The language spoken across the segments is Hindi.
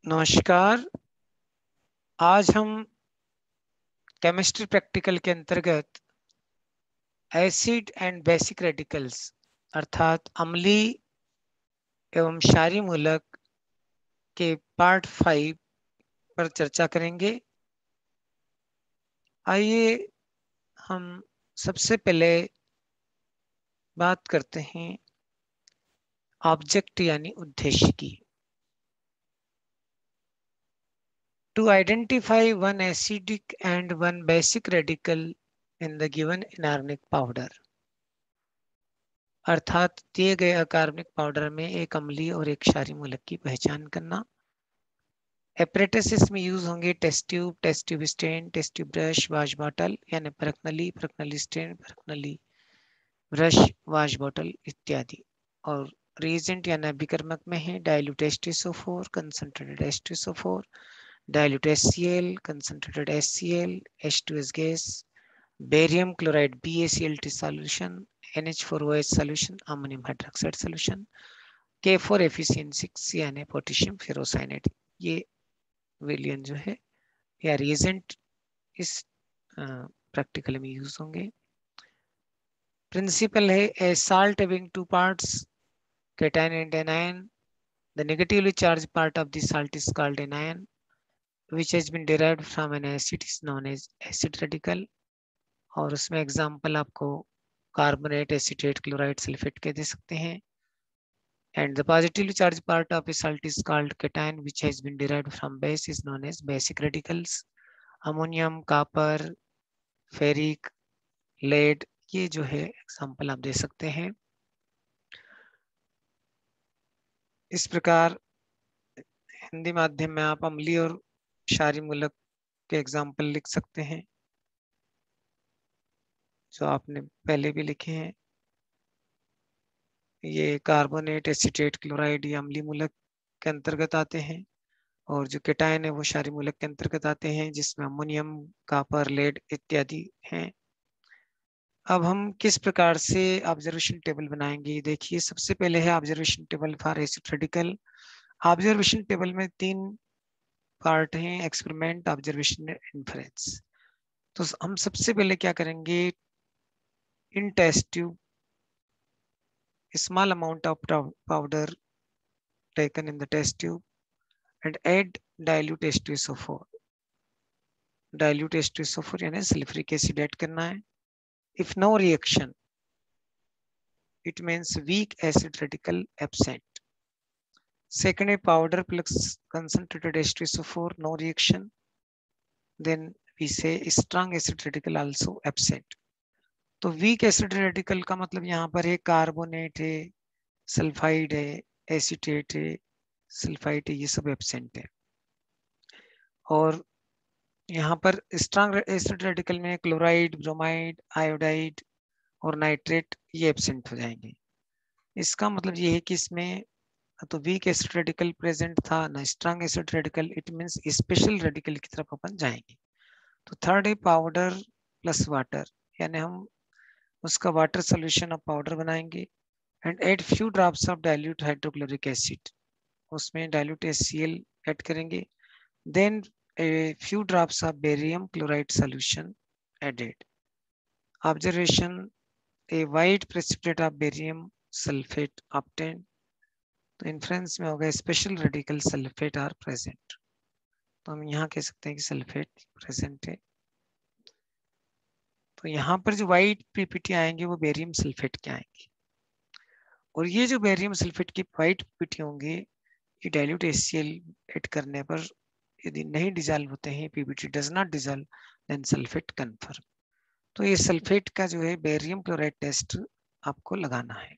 नमस्कार। आज हम केमिस्ट्री प्रैक्टिकल के अंतर्गत एसिड एंड बेसिक रेडिकल्स अर्थात अम्लीय एवं क्षारीय मूलक के पार्ट 5 पर चर्चा करेंगे। आइए हम सबसे पहले बात करते हैं ऑब्जेक्ट यानी उद्देश्य की। To identify one acidic and one basic radical in the given inorganic powder, अर्थात दिए गए अकार्बनिक पाउडर में एक अम्लीय और एक क्षारीय मूलक की पहचान करना। एपरेटस में यूज होंगे test tube stand, test tube brush, wash bottle यानी परखनली स्टेन, परखनली ब्रश, वाश बॉटल इत्यादि। और रिएजेंट यानी अभिकर्मक में है dilute H2SO4, concentrated H2SO4, dilute HCl, concentrated HCl, H2S gas, barium chloride BaCl2 solution, NH4OH solution, ammonium hydroxide solution, K4FeCN6 यानी पोटेशियम फेरोसाइनेट। ये विलियन जो है या रिएजेंट इस प्रैक्टिकल में यूज होंगे। प्रिंसिपल है a salt having two parts, cation and anion. The negatively charged part of the salt is called anion, which has been derived from an acid is known as acid radical. और उसमें एग्जाम्पल आपको कार्बोनेट, एसीटेट, क्लोराइड, सल्फेट के दे सकते हैं। And the positively charged part of a salt is called cation, which has been derived from base is known as basic radicals. Ammonium, copper, ferric, lead, ये जो है एग्जाम्पल आप दे सकते हैं। इस प्रकार हिंदी माध्यम में आप अम्लीय और क्षारीय मूलक के एग्जाम्पल लिख सकते हैं जो आपने पहले भी लिखे हैं। ये कार्बोनेट, एसीटेट, क्लोराइड ये अम्लीय मूलक के अंतर्गत आते हैं और जो केटायन है वो क्षारीय मूलक के अंतर्गत आते हैं, जिसमें अमोनियम, कॉपर, लेड इत्यादि हैं। अब हम किस प्रकार से ऑब्जर्वेशन टेबल बनाएंगे, देखिए सबसे पहले है observation table for acid radical. Observation table में 3 पार्ट हैं, एक्सपेरिमेंट, ऑब्जर्वेशन, इन्फरेंस। तो हम सबसे पहले क्या करेंगे, in test tube small amount of powder taken in the test tube and add dilute H2SO4, dilute H2SO4 यानी सल्फ्यूरिक एसिड ऐड करना है। if no reaction it means weak acid radical absent. Second है powder plus concentrated H2SO4 no reaction, then we say strong acid radical also absent. तो वीक एसिड रेडिकल का मतलब यहाँ पर है कार्बोनेट है, सल्फाइड है, एसीटेट है, सल्फाइड है, ये सब एब्सेंट है। और यहाँ पर स्ट्रॉन्ग एसिड रेडिकल में क्लोराइड, ब्रोमाइड, आयोडाइड और नाइट्रेट ये एब्सेंट हो जाएंगे। इसका मतलब ये है कि इसमें तो वीक एसिड रेडिकल प्रेजेंट था ना strong acid radical, it means special radical की तरफ अपन जाएंगे। तो थर्ड है पाउडर प्लस वाटर, यानी हम उसका वाटर सोल्यूशन ऑफ पाउडर बनाएंगे and add few drops of dilute hydrochloric acid, उसमें डाइल्यूट HCl ऐड करेंगे, then a few drops of barium chloride solution added. Observation, a white precipitate of barium sulfate obtained. तो इन्फ्रेंस में होगा special radical sulphate are present, तो हम यहाँ कह सकते हैं कि सल्फेट प्रेजेंट है। तो यहाँ पर जो व्हाइट पीपीटी आएंगे वो बेरियम सल्फेट के आएंगे, और ये जो बेरियम सल्फेट की व्हाइट पीपीटी होंगे ये डाइल्यूट HCl ऐड करने पर यदि नहीं डिजॉल्व होते हैं, PPT does not dissolve, then sulphate confirm. तो ये सल्फेट का जो है बेरियम क्लोराइड टेस्ट आपको लगाना है।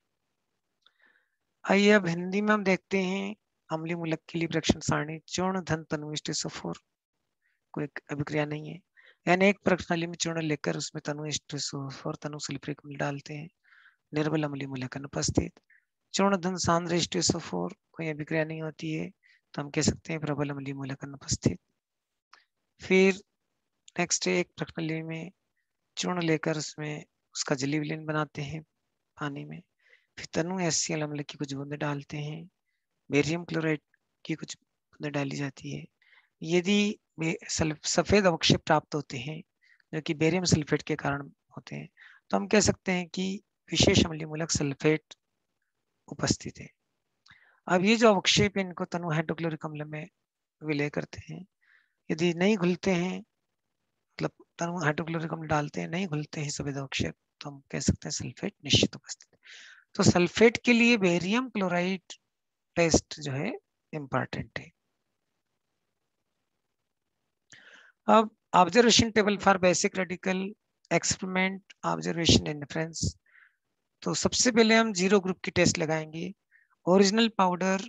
आइए अब हिंदी में हम देखते हैं अम्लीय मूलक के लिए प्रक्षण सारणी। चूर्ण धन तनु H2SO4, कोई अभिक्रिया नहीं है, यानी एक प्रक्षणाली में चूर्ण लेकर उसमें तनु H2SO4 तनु सल्फ्यूरिक अम्ल डालते हैं, निर्बल अम्लीय मूलक अनुपस्थित। चूर्ण धन सांद्र H2SO4, कोई अभिक्रिया नहीं होती है, तो हम कह सकते हैं प्रबल अम्लीय मूलक अनुपस्थित। फिर नेक्स्ट एक प्रक्षणाली में चूर्ण लेकर उसमें उसका जलीय विलयन बनाते हैं पानी में, फिर तनु HCl अम्ल की कुछ बूंदे डालते हैं, बेरियम क्लोराइड की कुछ बुंदें डाली जाती है। यदि सफेद अवक्षेप प्राप्त होते हैं जो कि बेरियम सल्फेट के कारण होते हैं, तो हम कह सकते हैं कि विशेष अम्लीय मूलक सल्फेट उपस्थित है। अब ये जो अवक्षेप है इनको तनु हाइड्रोक्लोरिक अम्ल में विलय करते हैं। यदि नहीं घुलते हैं, मतलब तनु हाइड्रोक्लोरिक अम्ल डालते हैं, नहीं घुलते हैं सफेद अवक्षेप, तो हम कह सकते हैं सल्फेट निश्चित उपस्थित है। तो सल्फेट के लिए बेरियम क्लोराइड टेस्ट जो है इंपॉर्टेंट है। अब observation table for basic radical experiment observation and difference. तो सबसे पहले हम 0 ग्रुप की टेस्ट लगाएंगे। ओरिजिनल पाउडर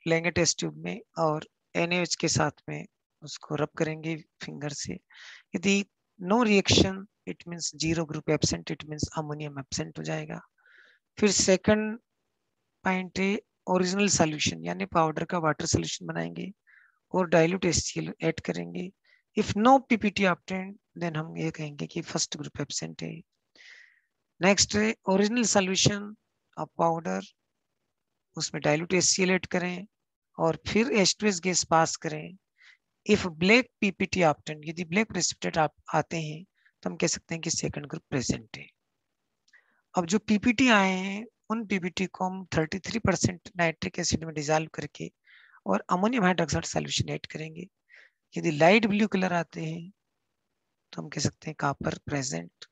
लेंगे टेस्ट ट्यूब में और NaOH के साथ में उसको रब करेंगे फिंगर से। यदि no reaction it means 0 group absent, it means ammonium absent हो जाएगा। फिर सेकंड पॉइंट है ओरिजिनल सॉल्यूशन, यानी पाउडर का वाटर सॉल्यूशन बनाएंगे और डाइल्यूट HCl ऐड करेंगे। If no PPT obtained then हम ये कहेंगे कि फर्स्ट ग्रुप एब्सेंट है। नेक्स्ट है ओरिजिनल सॉल्यूशन ऑफ पाउडर, उसमें डाइल्यूट HCl ऐड करें और फिर H2S गैस पास करें। इफ ब्लैक पीपीटी ऑब्टेन्ड, यदि ब्लैक प्रेसिपिटेट आते हैं तो हम कह सकते हैं कि सेकंड ग्रुप प्रेजेंट है। अब जो पीपीटी आए हैं उन पीपीटी को हम 33% नाइट्रिक एसिड में डिजोल्व करके और अमोनियम हाइड्रोक्साइड सॉल्यूशन ऐड करेंगे। यदि लाइट ब्लू कलर आते हैं तो हम कह सकते हैं copper present.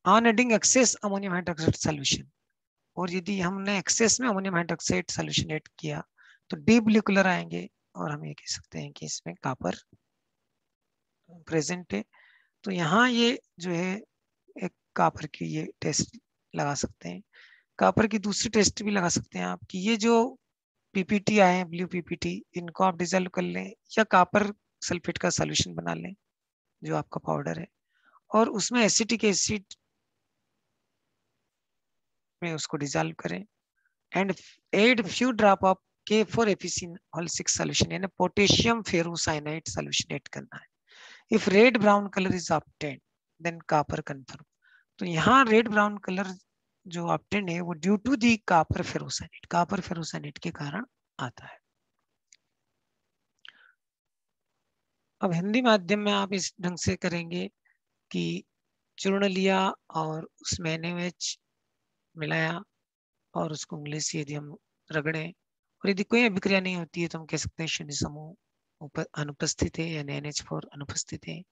On adding excess ammonium hydroxide solution, और यदि हमने एक्सेस में अमोनियम हाइड्रोक्साइड सॉल्यूशन ऐड किया तो डीप ब्लू कलर आएंगे और हम ये कह सकते हैं कि इसमें कॉपर प्रेजेंट है। तो यहाँ ये जो है एक कॉपर की ये टेस्ट लगा सकते हैं। कॉपर की दूसरी टेस्ट भी लगा सकते हैं आप कि ये जो पीपीटी आए हैं ब्लू पीपीटी, इनको आप डिजोल्व कर लें या कॉपर सल्फेट का सॉल्यूशन बना लें जो आपका पाउडर है, और उसमें एसिटिक एसिड में उसको डिजोल्व करें and add few drop of K4FeC6 solution, यानी पोटेशियम फेरोसाइनाइड सॉल्यूशन ऐड करना है। If red brown colour is obtained then copper confirm. तो यहाँ रेड ब्राउन कलर जो ऑब्टेन्ड है वो due to the copper ferrocyanide के कारण आता है। अब हिंदी माध्यम में आप इस ढंग से करेंगे कि चूर्ण लिया और उसमें NaOH मिलाया और उसको उंगली से यदि हम रगड़ें और यदि कोई अभिक्रिया नहीं होती है तो हम कह सकते हैं शून्य समूह अनुपस्थित है, यानी NH4 अनुपस्थित है।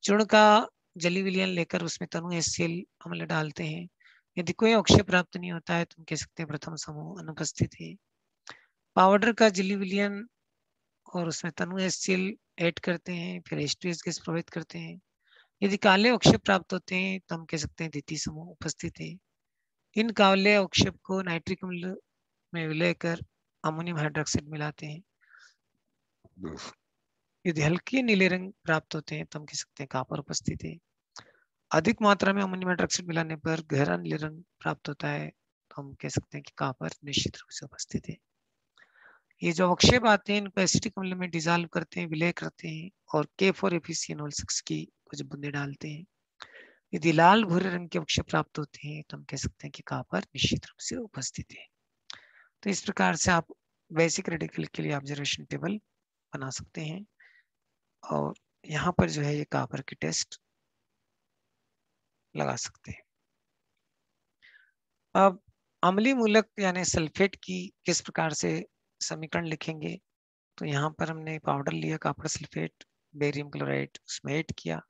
चूर्ण का जली विलयन लेकर उसमें तनु HCl अम्ल डालते हैं। यदि कोई अवक्षेप प्राप्त नहीं होता है तो हम कह सकते हैं प्रथम समूह अनुपस्थित है। पाउडर का जली विलयन और उसमें तनु HCl ऐड करते हैं, फिर H2S गैस प्रभावित करते हैं। यदि काले अवक्षेप प्राप्त होते हैं तो हम कह सकते हैं द्वितीय समूह उपस्थित है। इन काले अवक्षेप को नाइट्रिक अम्ल में विलय कर अमोनियम हाइड्रोक्साइड मिलाते हैं। यदि हल्के नीले रंग प्राप्त होते हैं तो हम कह सकते हैं कॉपर उपस्थित है। अधिक मात्रा में अमोनियम हाइड्रोक्साइड मिलाने पर गहरा नीले रंग प्राप्त होता है तो हम कह सकते हैं कि कॉपर निश्चित रूप से उपस्थित है। ये जो अवक्षेप आते हैं इनको एसिटिक अम्ल में डिजोल्व करते हैं, विलय करते हैं और K4FeCl6 की कुछ बूंदे डालते हैं। यदि लाल भूरे रंग के अवक्षेप प्राप्त होते हैं तो हम कह सकते हैं कि कॉपर निश्चित रूप से उपस्थित है। तो इस प्रकार से आप बेसिक रेडिकल के लिए ऑब्जर्वेशन टेबल बना सकते हैं और यहाँ पर जो है ये कॉपर की टेस्ट लगा सकते हैं। अब अम्लीय मूलक यानी सल्फेट की किस प्रकार से समीकरण लिखेंगे, तो यहाँ पर हमने पाउडर लिया कॉपर सल्फेट, बेरियम क्लोराइड उसमें ऐड किया।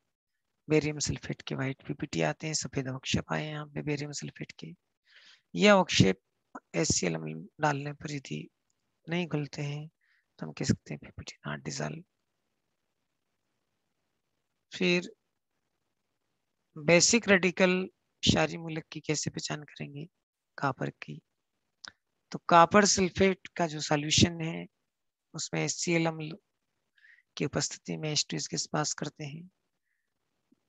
बेरियम सल्फेट के व्हाइट पीपीटी आते हैं, सफेद अवक्षेप आए यहाँ पे बेरियम सल्फेट के। यह अवक्षेप HCl अम्ल डालने पर यदि नहीं घुलते हैं तो हम कह सकते हैं पीपीटी नॉट डिसॉल्व। फिर बेसिक रेडिकल क्षारीय मूलक की कैसे पहचान करेंगे कॉपर की, तो कॉपर सल्फेट का जो सॉल्यूशन है उसमें HCl अम्ल की उपस्थिति में H2S गैस पास करते हैं,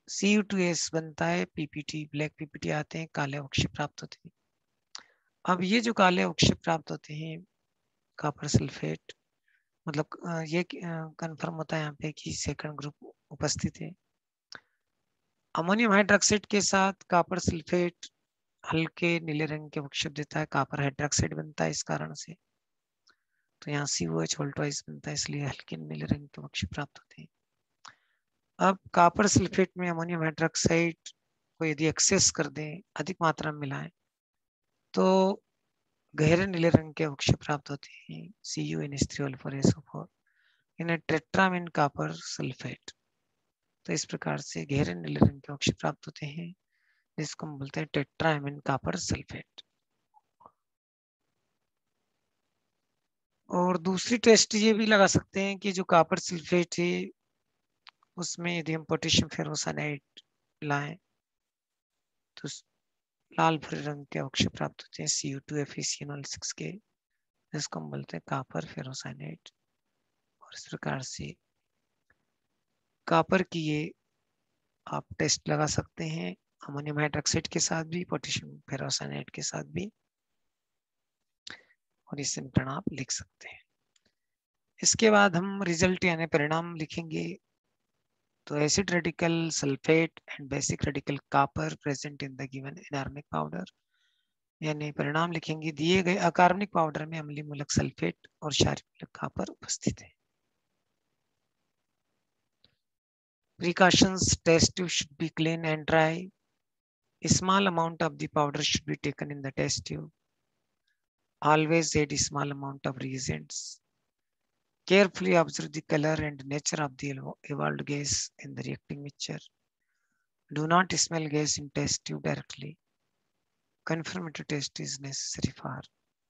Cu2S बनता है, पीपीटी ब्लैक पीपीटी आते हैं, काले अवक्षेप प्राप्त होते हैं। अब ये जो काले अवक्षेप प्राप्त होते हैं कॉपर सल्फेट, मतलब ये कंफर्म होता है यहाँ पे कि सेकंड ग्रुप उपस्थित है। अमोनियम हाइड्रोक्साइड के साथ कॉपर सल्फेट हल्के नीले रंग के अवक्षेप देता है, कॉपर हाइड्रोक्साइड बनता है इस कारण से। तो यहाँ COH वोल्टवाइज बनता है, इसलिए हल्के नीले रंग के अवक्षय प्राप्त होते हैं। अब कॉपर सल्फेट में अमोनियम हाइड्रोक्साइड को यदि एक्सेस कर दें, अधिक मात्रा में मिलाएं, तो गहरे नीले रंग के अवक्षय प्राप्त होते हैं, CuNH3O4SO4 इन्हें टेट्रामीन कॉपर सल्फेट। तो इस प्रकार से गहरे नीले रंग के अवक्षय प्राप्त होते हैं, जिसको हम बोलते हैं टेट्रामीन कॉपर सल्फेट। और दूसरी टेस्ट ये भी लगा सकते हैं कि जो कॉपर सल्फेट है उसमें यदि हम पोटेशियम फेरोसाइनाइड लाएं तो लाल भूरे रंग के अवक्षय प्राप्त होते हैं, Cu2FeCnO6 के, जिसको हम बोलते हैं कॉपर फेरोसाइनाइड। और इस प्रकार से कॉपर की ये आप टेस्ट लगा सकते हैं अमोनियम हाइड्रोक्साइड के साथ भी, पोटेशियम फेरोसाइनाइड के साथ भी, और इससे परिणाम आप लिख सकते हैं। इसके बाद हम रिजल्ट यानी परिणाम लिखेंगे। तो acid radical sulphate and basic radical copper present in the given inorganic powder, यानी परिणाम लिखेंगे दिए गए अकार्बनिक पाउडर में अम्लीय मूलक सल्फेट और क्षारीय मूलक कॉपर उपस्थित है। Precautions: test tube should be clean and dry. A small amount of the powder should be taken in the test tube. Always add a small amount of reagents. Carefully observe the color and nature of the evolved gas in the reacting mixture. Do not smell gas in test tube directly. Confirmatory test is necessary for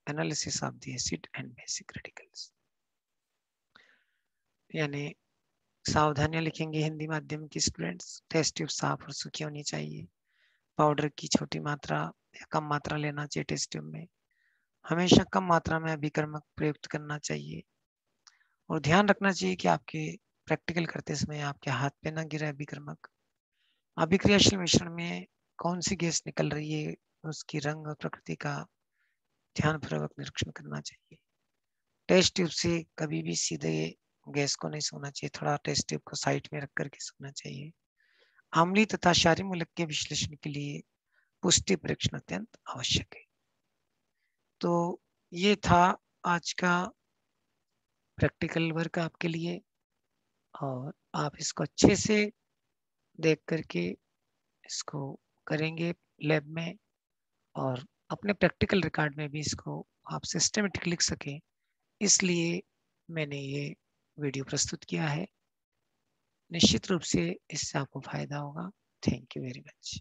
analysis of the acid and basic radicals. यानी सावधानियां लिखेंगे हिंदी माध्यम की स्टूडेंट्स। टेस्ट ट्यूब साफ और सूखी होनी चाहिए। पाउडर की छोटी मात्रा या कम मात्रा लेना चाहिए टेस्ट ट्यूब में। हमेशा कम मात्रा में अभिकर्मक प्रयुक्त करना चाहिए और ध्यान रखना चाहिए कि आपके प्रैक्टिकल करते समय आपके हाथ पे ना गिरे अभिकर्मक। अभिक्रियाशील मिश्रण में कौन सी गैस निकल रही है, उसकी रंग और प्रकृति का ध्यानपूर्वक निरीक्षण करना चाहिए। टेस्ट ट्यूब से कभी भी सीधे गैस को नहीं सोना चाहिए, थोड़ा टेस्ट ट्यूब को साइड में रख करके सोना चाहिए। अम्लीय तथा क्षारीय मूलक के विश्लेषण के लिए पुष्टि परीक्षण अत्यंत आवश्यक है। तो ये था आज का प्रैक्टिकल वर्क आपके लिए, और आप इसको अच्छे से देख करके इसको करेंगे लैब में, और अपने प्रैक्टिकल रिकॉर्ड में भी इसको आप सिस्टमेटिक लिख सकें, इसलिए मैंने ये वीडियो प्रस्तुत किया है। निश्चित रूप से इससे आपको फायदा होगा। Thank you very much.